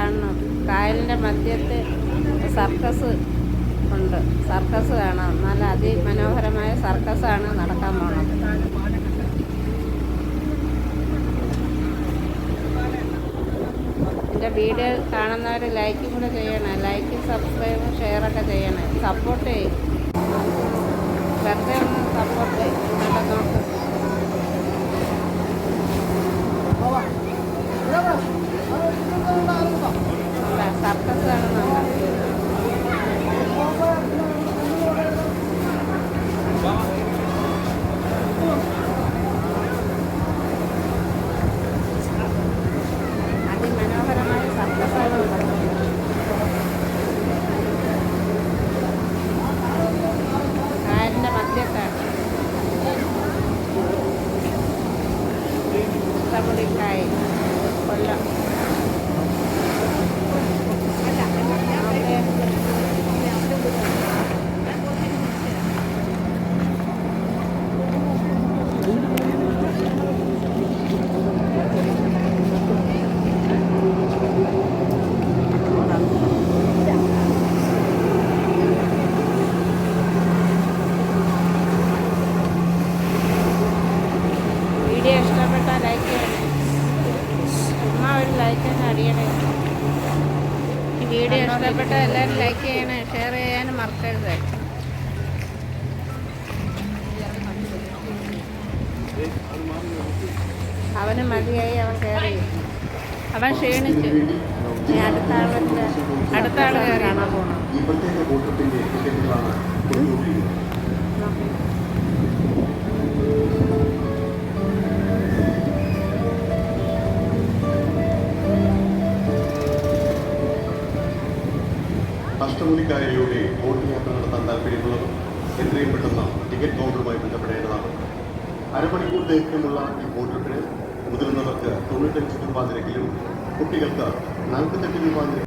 കാണണം. കായലിൻ്റെ മധ്യത്ത് സർക്കസ് ഉണ്ട്. സർക്കസ് കാണാം. നല്ല അതിമനോഹരമായ സർക്കസാണ് നടക്കാൻ പോണത്. എൻ്റെ വീഡിയോ കാണുന്നവർ ലൈക്കും കൂടെ ചെയ്യണേ. ലൈക്കും സബ്സ്ക്രൈബും ഷെയറൊക്കെ ചെയ്യണേ. സപ്പോർട്ട് ചെയ്യും. വെറുതെ ഒന്ന് സപ്പോർട്ട് ചെയ്യും. നല്ല നോക്ക്. സർക്കസ് കാണുന്നുണ്ട്. അതിമനോഹരമായ സർക്കസാണ് നടക്കുന്നത്. കായലിൻ്റെ മധ്യത്താണ്. തമുടിക്കായൽ, കൊല്ലം. വീഡിയോ ഇഷ്ടപ്പെട്ടാൽ ലൈക്ക് ചെയ്യണേ. ചുമ്മാ ഒരു ലൈക്ക് തന്നെ അടിയണേ. ഈ വീഡിയോ ഇഷ്ടപ്പെട്ടാൽ എല്ലാവരും ലൈക്ക് ചെയ്യണേ. ഷെയർ ചെയ്യാനും മറക്കരുത്. അവന് മതിയായി. അവൻ കയറി. അവൻ ക്ഷീണിച്ചു. ഇനി അടുത്ത ആൾ കയറാണോ പോകണം. അഷ്ടമുടിക്കായലിലൂടെ ബോട്ട് യാത്ര നടത്താൻ താല്പര്യമുള്ളവർ എത്രയും പെട്ടെന്ന് ടിക്കറ്റ് കൗണ്ടറുമായി ബന്ധപ്പെടേണ്ടതാണ്. അരമണിക്കൂർ ദൈർഘ്യമുള്ള ഈ ബോട്ട് ട്രിപ്പിന് മുതിർന്നവർക്ക് 95 രൂപ നിരക്കിലും കുട്ടികൾക്ക് 48 രൂപ നിരക്കിലും